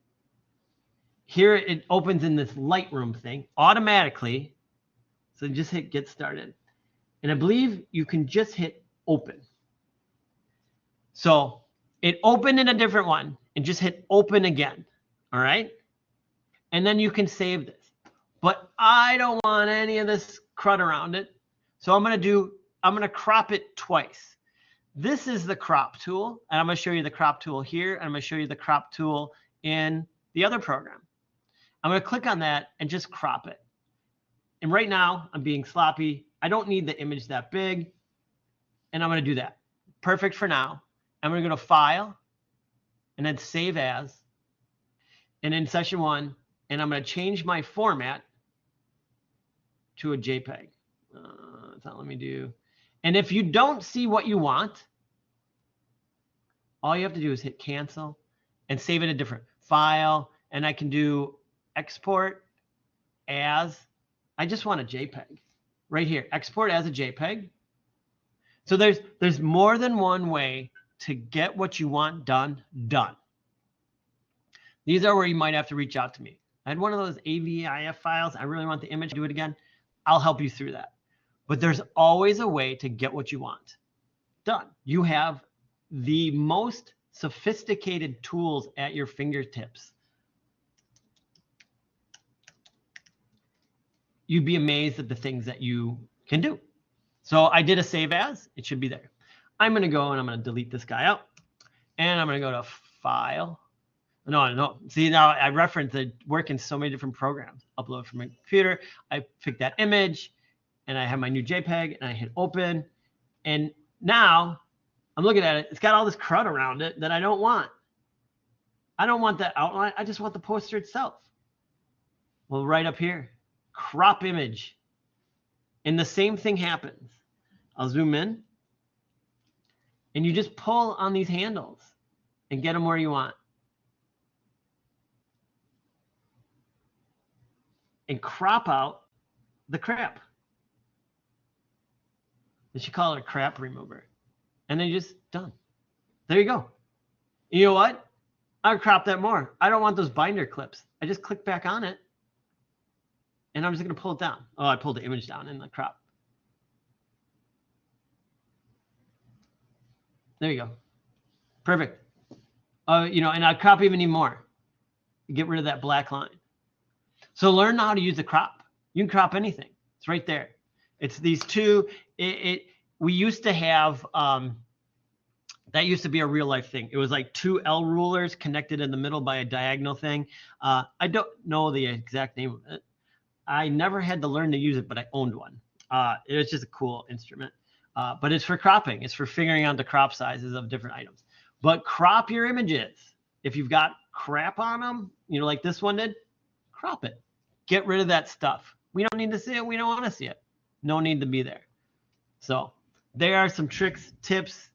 Here it opens in this Lightroom thing automatically. So just hit Get Started. And I believe you can just hit Open. So it opened in a different one and just hit Open again. All right. And then you can save this. But I don't want any of this crud around it. So I'm going to crop it twice. This is the crop tool, and I'm going to show you the crop tool here, and I'm going to show you the crop tool in the other program. I'm going to click on that and just crop it. And right now, I'm being sloppy. I don't need the image that big, and I'm going to do that. Perfect for now. I'm going to go to File, and then Save As, and in Session 1, and I'm going to change my format to a JPEG. It's not letting me do. And if you don't see what you want, all you have to do is hit Cancel and save it a different file. And I can do Export as, I just want a JPEG right here. Export as a JPEG. So there's more than one way to get what you want done. These are where you might have to reach out to me. I had one of those AVIF files. I really want the image. Do it again. I'll help you through that. But there's always a way to get what you want done. You have the most sophisticated tools at your fingertips. You'd be amazed at the things that you can do. So I did a save as. It should be there. I'm going to go and I'm going to delete this guy out. And I'm going to go to File. No. See, now I reference it work in so many different programs. Upload from my computer. I pick that image. And I have my new JPEG, and I hit Open. And now I'm looking at it. It's got all this crud around it that I don't want. I don't want that outline. I just want the poster itself. Well, right up here, crop image. And the same thing happens. I'll zoom in. And you just pull on these handles and get them where you want. And crop out the crap. They should call it a crap remover. And then just done. There you go. You know what? I'll crop that more. I don't want those binder clips. I just click back on it. And I'm just going to pull it down. Oh, I pulled the image down in the crop. There you go. Perfect. And I'll crop even more. Get rid of that black line. So learn how to use the crop. You can crop anything. It's right there. It's these two. We used to have that used to be a real life thing. It was like two L rulers connected in the middle by a diagonal thing. I don't know the exact name of it. I never had to learn to use it, but I owned one. It was just a cool instrument. But it's for cropping. It's for figuring out the crop sizes of different items. But crop your images. If you've got crap on them, like this one did, crop it. Get rid of that stuff. We don't need to see it. We don't want to see it. No need to be there. So there are some tricks, tips,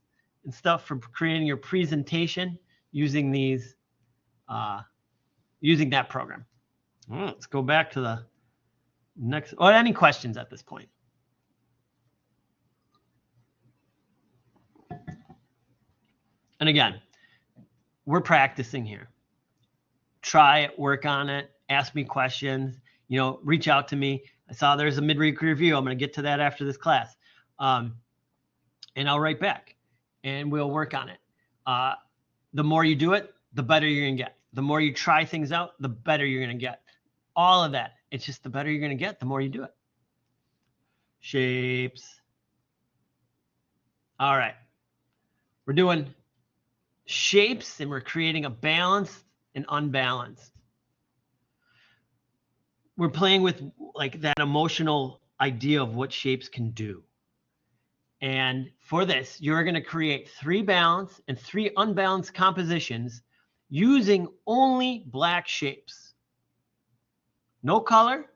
and stuff for creating your presentation using these, using that program. Let's go back to the next. Any questions at this point? And again, we're practicing here. Try it, work on it, ask me questions, reach out to me. I saw there's a midweek review. I'm going to get to that after this class. And I'll write back and we'll work on it. The more you do it, the better you're going to get. The more you try things out, the better you're going to get. All of that. It's just the better you're going to get, the more you do it. Shapes. All right. We're doing shapes and we're creating a balanced and unbalanced. We're playing with like that emotional idea of what shapes can do. And for this, you're going to create 3 balanced and 3 unbalanced compositions using only black shapes. No color,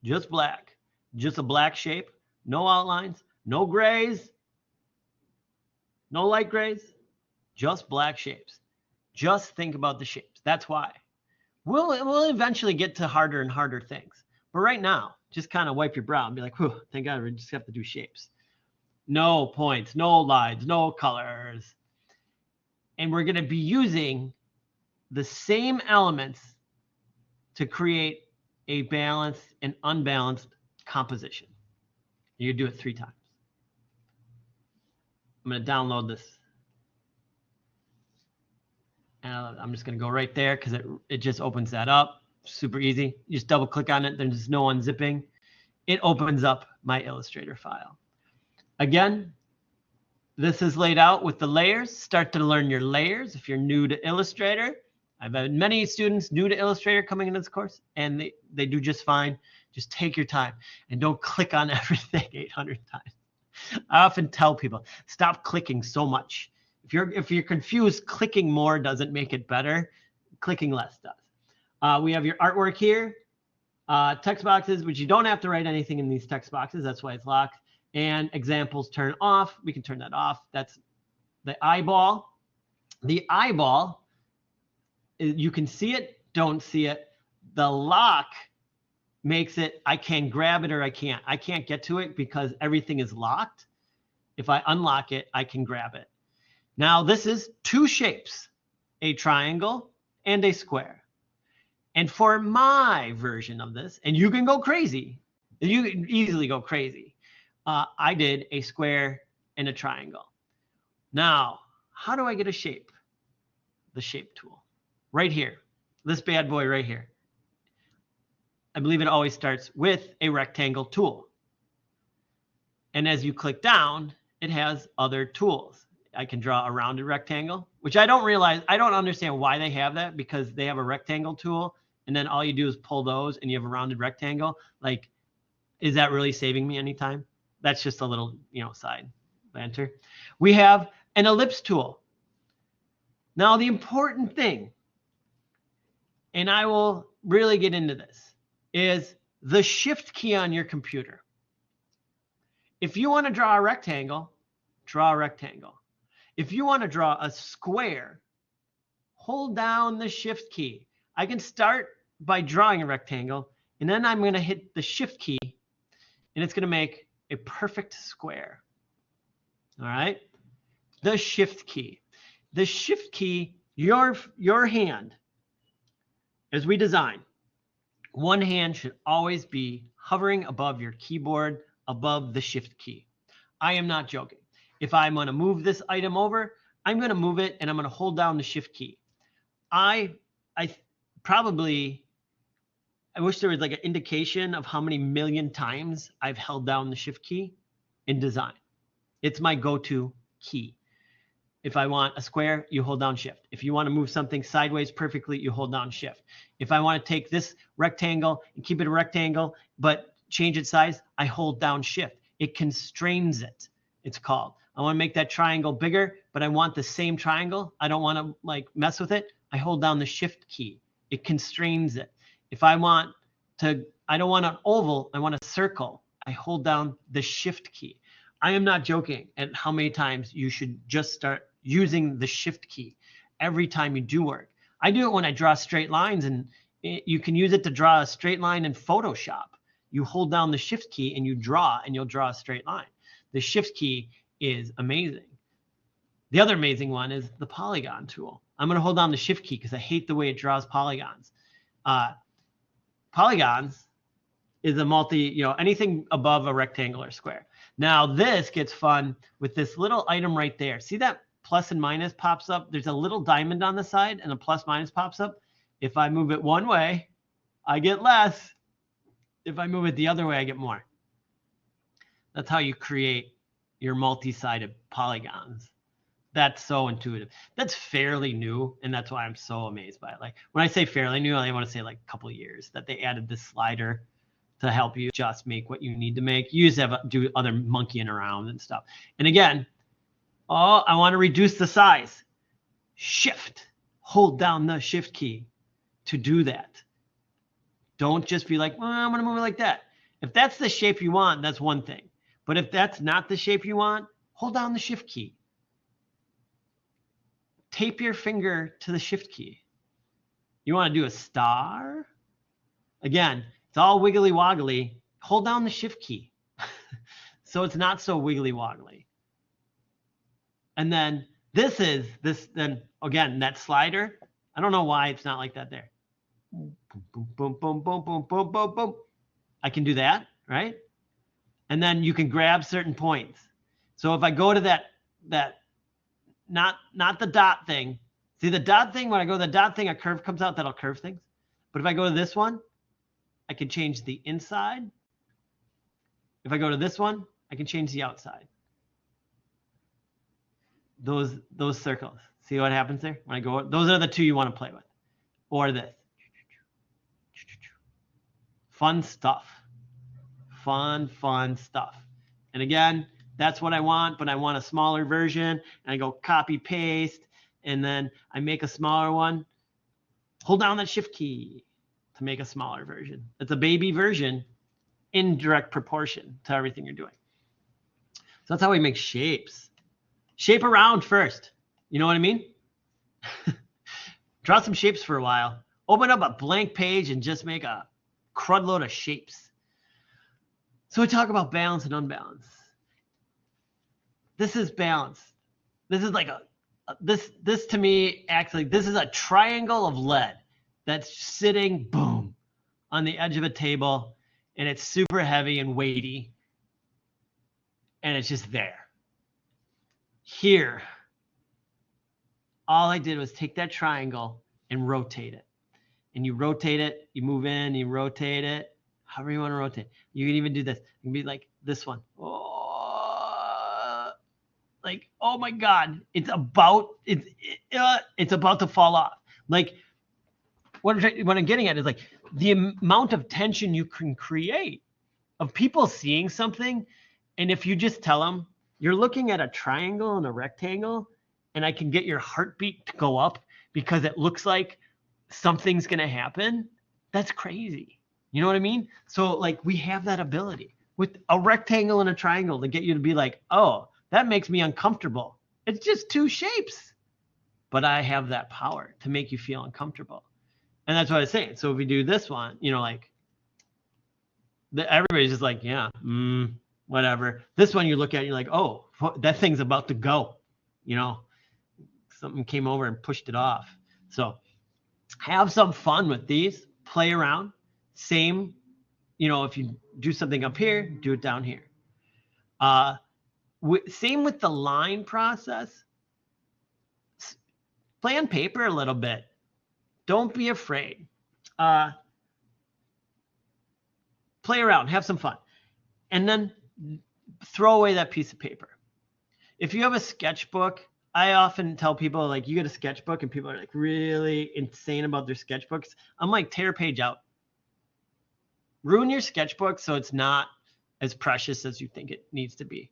just black. Just a black shape, no outlines, no grays, no light grays, just black shapes. Just think about the shapes. That's why. We'll eventually get to harder and harder things. But right now, just kind of wipe your brow and be like, whew, thank God we just have to do shapes. No points, no lines, no colors. And we're going to be using the same elements to create a balanced and unbalanced composition. You do it 3 times. I'm going to download this. And I'm just going to go right there because it just opens that up. Super easy. You just double click on it. There's no unzipping. It opens up my Illustrator file. Again, This is laid out with the layers. Start to learn your layers. If you're new to Illustrator, I've had many students new to Illustrator coming into this course, and they do just fine. Just take your time and don't click on everything 800 times. I often tell people, stop clicking so much. If you're confused, clicking more doesn't make it better. Clicking less does. We have your artwork here, text boxes, which you don't have to write anything in these text boxes. That's why it's locked. And examples turn off. We can turn that off. That's the eyeball. The eyeball, you can see it, don't see it. The lock makes it, I can grab it or I can't. I can't get to it because everything is locked. If I unlock it, I can grab it. Now this is two shapes, a triangle and a square. And for my version of this, and you can go crazy, you can easily go crazy. I did a square and a triangle. Now, how do I get a shape? The shape tool right here, this bad boy right here. I believe it always starts with a rectangle tool. And as you click down, it has other tools. I can draw a rounded rectangle, which I don't understand why they have that, because they have a rectangle tool and then all you do is pull those and you have a rounded rectangle. Like, is that really saving me any time? That's just a little, side banter. We have an ellipse tool. Now, the important thing, and I will really get into this, is the shift key on your computer. If you want to draw a rectangle, draw a rectangle. If you want to draw a square, hold down the shift key. I can start by drawing a rectangle, and then I'm going to hit the shift key, and it's going to make a perfect square. All right? The shift key. The shift key, your hand, as we design, one hand should always be hovering above your keyboard, above the shift key. I am not joking. If I'm going to move this item over, I'm going to move it and I'm going to hold down the shift key. I wish there was like an indication of how many million times I've held down the shift key in design. It's my go-to key. If I want a square, you hold down shift. If you want to move something sideways perfectly, you hold down shift. If I want to take this rectangle and keep it a rectangle, but change its size, I hold down shift. It constrains it, it's called. I want to make that triangle bigger, but I want the same triangle. I don't want to mess with it. I hold down the shift key. It constrains it. If I don't want an oval, I want a circle. I hold down the shift key. I am not joking at how many times you should just start using the shift key every time you do work. I do it when I draw straight lines, and you can use it to draw a straight line in Photoshop. You hold down the shift key and you draw, and you'll draw a straight line. The shift key is amazing. The other amazing one is the polygon tool. I'm going to hold down the shift key because I hate the way it draws polygons. Polygons is a anything above a rectangle or square. Now this gets fun with this little item right there. See that plus and minus pops up? There's a little diamond on the side and a plus minus pops up. If I move it one way, I get less. If I move it the other way, I get more. That's how you create your multi-sided polygons. That's so intuitive. That's fairly new, and that's why I'm so amazed by it. Like, when I say fairly new, I want to say like a couple of years that they added this slider to help you just make what you need to make. You just have to do other monkeying around and stuff. And again, I want to reduce the size. Shift, hold down the shift key to do that. Don't just be like, I'm going to move it like that. If that's the shape you want, that's one thing. But if that's not the shape you want, hold down the shift key. Tape your finger to the shift key. You want to do a star? Again, it's all wiggly woggly. Hold down the shift key. So it's not so wiggly woggly. And then then again, that slider, I don't know why it's not like that there. Boom, boom, boom, boom, boom, boom, boom, boom, boom. I can do that, right? And then you can grab certain points. So if I go to that not the dot thing. See the dot thing, when I go to the dot thing, a curve comes out, that'll curve things. But if I go to this one, I can change the inside. If I go to this one, I can change the outside. those circles. See what happens there? When I go, those are the two you want to play with. Or this. Fun stuff. Fun stuff. And again, that's what I want, but I want a smaller version. And I go copy paste, and then I make a smaller one. Hold down that shift key to make a smaller version. It's a baby version in direct proportion to everything you're doing. So that's how we make shapes. Shape around first. You know what I mean? Draw some shapes for a while. Open up a blank page and just make a crud load of shapes. So we talk about balance and unbalance. This is balance. This is like this to me acts like this is a triangle of lead that's sitting, boom, on the edge of a table, and it's super heavy and weighty, and it's just there. Here, all I did was take that triangle and rotate it. And you rotate it, you move in, you rotate it, however you want to rotate. You can even do this. You can be like this one. Oh, like, oh my God, it's about to fall off. Like, what I'm getting at is like the amount of tension you can create of people seeing something. And if you just tell them, you're looking at a triangle and a rectangle, and I can get your heartbeat to go up because it looks like something's going to happen. That's crazy. You know what I mean? So like we have that ability with a rectangle and a triangle to get you to be like, oh, that makes me uncomfortable. It's just two shapes, but I have that power to make you feel uncomfortable. And that's what I was saying. So if we do this one, you know, like everybody's just like, yeah, whatever. This one you look at, you're like, oh, that thing's about to go. You know, something came over and pushed it off. So have some fun with these. Play around. Same, you know, if you do something up here, do it down here. Same with the line process. Play on paper a little bit. Don't be afraid. Play around. Have some fun. And then throw away that piece of paper. If you have a sketchbook, I often tell people, like, you get a sketchbook and people are like really insane about their sketchbooks. I'm like, tear a page out. Ruin your sketchbook so it's not as precious as you think it needs to be.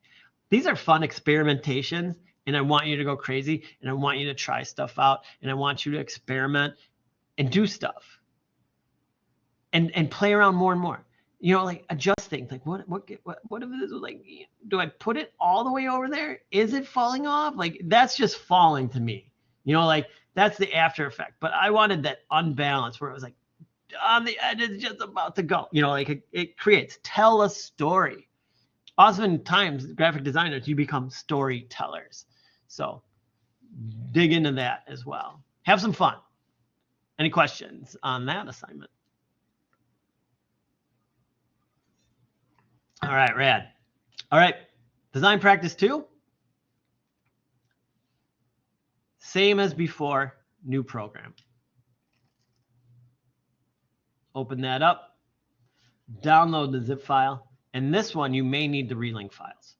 These are fun experimentations, and I want you to go crazy, and I want you to try stuff out, and I want you to experiment and do stuff and play around more and more. You know, like adjust things. Like what if this was like, do I put it all the way over there? Is it falling off? Like that's just falling to me. You know, like that's the after effect. But I wanted that unbalance where it was like on the edge, it's just about to go. You know, like it creates, tell a story. Oftentimes, graphic designers, you become storytellers. So dig into that as well. Have some fun. Any questions on that assignment? All right, rad. All right, design practice 2. Same as before, new program. Open that up, download the zip file, and this one you may need the relink files.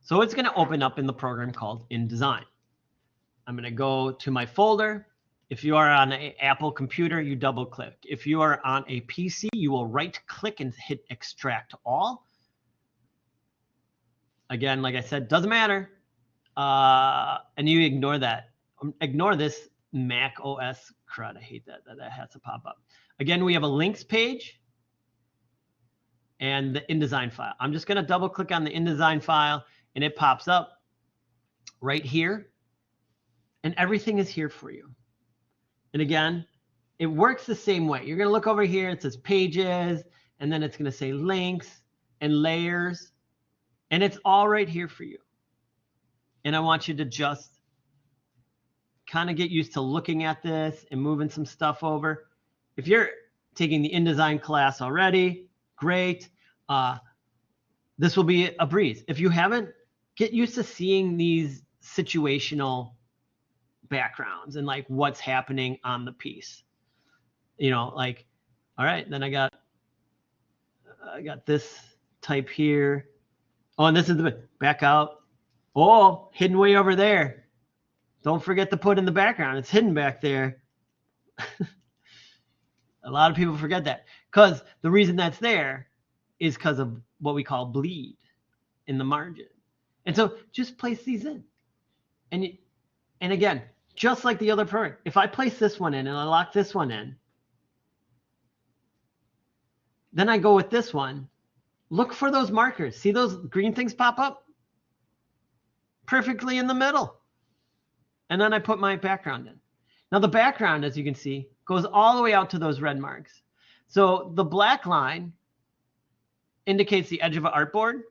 So it's going to open up in the program called InDesign. I'm going to go to my folder. If you are on an Apple computer, you double click. If you are on a PC, you will right click and hit extract all. Again, like I said, doesn't matter. And you ignore that. Ignore this Mac OS crud. I hate that has to pop up. Again, we have a links page and the InDesign file. I'm just going to double click on the InDesign file and it pops up right here. And everything is here for you. And again, it works the same way. You're going to look over here. It says pages, and then it's going to say links and layers. And it's all right here for you. And I want you to just kind of get used to looking at this and moving some stuff over. If you're taking the InDesign class already, great. This will be a breeze. If you haven't, get used to seeing these situational backgrounds and like what's happening on the piece. You know, like, all right, then I got this type here. Oh, and this is the back out. Oh, hidden way over there. Don't forget to put in the background. It's hidden back there. A lot of people forget that because the reason that's there is because of what we call bleed in the margin. And so just place these in. And again, just like the other program, if I place this one in and I lock this one in, then I go with this one, look for those markers. See those green things pop up? Perfectly in the middle. And then I put my background in. Now the background, as you can see, goes all the way out to those red marks. So the black line indicates the edge of an artboard.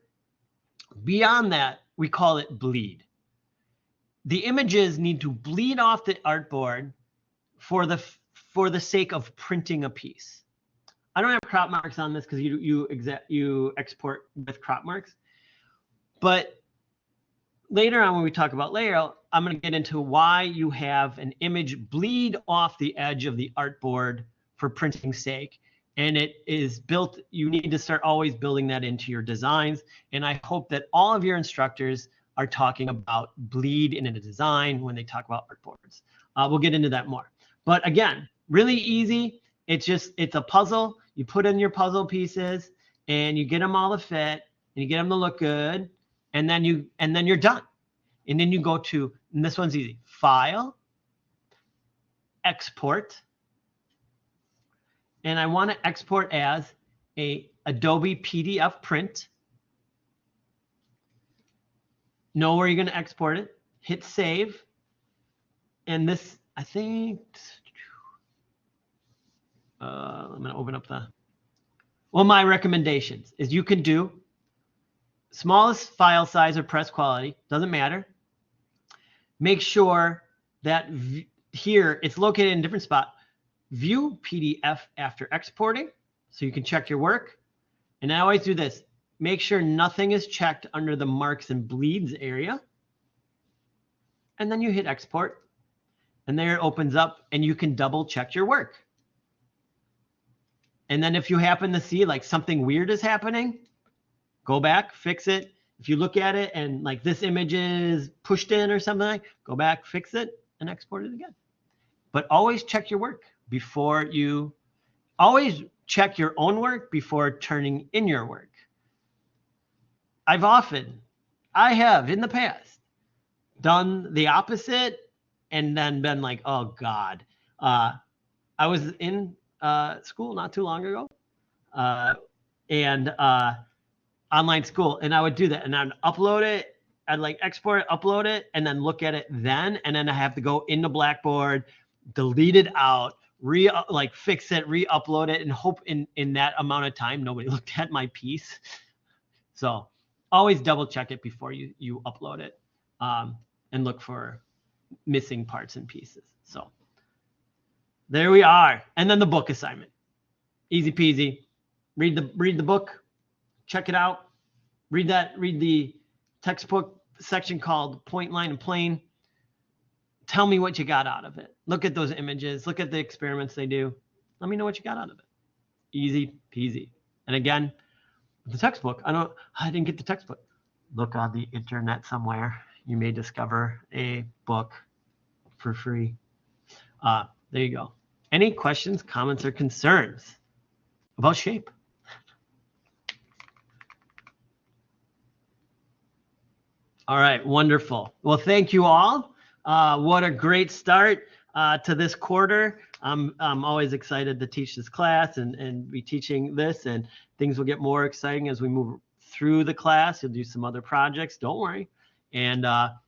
Beyond that, we call it bleed. The images need to bleed off the artboard for the sake of printing a piece. I don't have crop marks on this because you export with crop marks. But later on when we talk about layout, I'm going to get into why you have an image bleed off the edge of the artboard for printing sake. And it is built, you need to start always building that into your designs. And I hope that all of your instructors are talking about bleed in a design when they talk about artboards. We'll get into that more. But again, really easy. It's a puzzle. You put in your puzzle pieces and you get them all to fit and you get them to look good. And then you're done. And then you go to, and this one's easy, File, Export. And I want to export as a Adobe PDF print. Know where you're going to export it. Hit save. And this, I think, I'm going to open up my recommendations is you can do smallest file size or press quality, doesn't matter. Make sure that here it's located in a different spot. View PDF after exporting, so you can check your work. And I always do this. Make sure nothing is checked under the marks and bleeds area. And then you hit export. And there it opens up and you can double check your work. And then if you happen to see like something weird is happening, go back, fix it. If you look at it and like this image is pushed in or something, go back, fix it, and export it again. But always check your work before you, always check your own work before turning in your work. I have in the past done the opposite and then been like, oh God. I was in school not too long ago and online school, and I would do that and I'd upload it, I'd like export it, upload it, and then look at it then, and then I have to go into Blackboard, delete it out, fix it, re-upload it, and hope in that amount of time nobody looked at my piece. So always double check it before you upload it, and look for missing parts and pieces. So there we are. And then the book assignment, easy peasy. Read the book, check it out, read the textbook section called Point, Line, and Plane. Tell me what you got out of it. Look at those images, look at the experiments they do. Let me know what you got out of it. Easy peasy. And again, the textbook, I didn't get the textbook. Look on the internet somewhere. You may discover a book for free. There you go. Any questions, comments, or concerns about shape? All right, wonderful. Well, thank you all. What a great start to this quarter. I'm always excited to teach this class and be teaching this, and things will get more exciting as we move through the class. You'll do some other projects, don't worry. And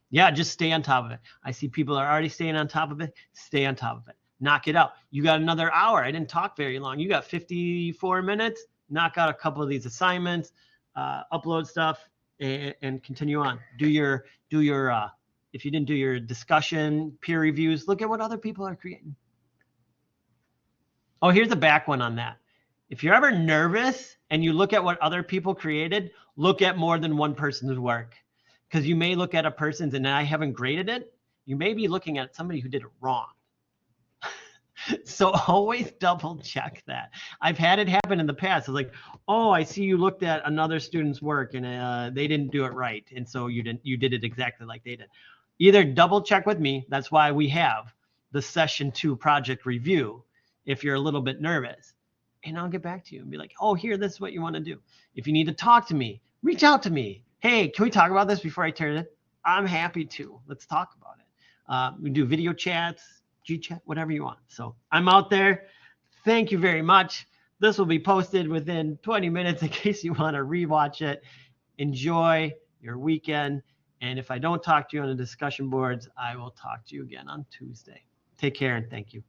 yeah, just stay on top of it. I see people are already staying on top of it. Stay on top of it. Knock it out. You got another hour. I didn't talk very long. You got 54 minutes. Knock out a couple of these assignments, upload stuff, and continue on. Do your if you didn't do your discussion, peer reviews, look at what other people are creating. Oh, here's a back one on that. If you're ever nervous and you look at what other people created, look at more than one person's work. Because you may look at a person's and I haven't graded it. You may be looking at somebody who did it wrong. So always double check that. I've had it happen in the past. It's like, oh, I see you looked at another student's work and they didn't do it right, and so you did it exactly like they did. Either double check with me. That's why we have the session 2 project review. If you're a little bit nervous, and I'll get back to you and be like, oh, here, this is what you want to do. If you need to talk to me, reach out to me. Hey, can we talk about this before I turn it? I'm happy to. Let's talk about it. We do video chats, G-chat, whatever you want. So I'm out there. Thank you very much. This will be posted within 20 minutes in case you want to rewatch it. Enjoy your weekend. And if I don't talk to you on the discussion boards, I will talk to you again on Tuesday. Take care and thank you.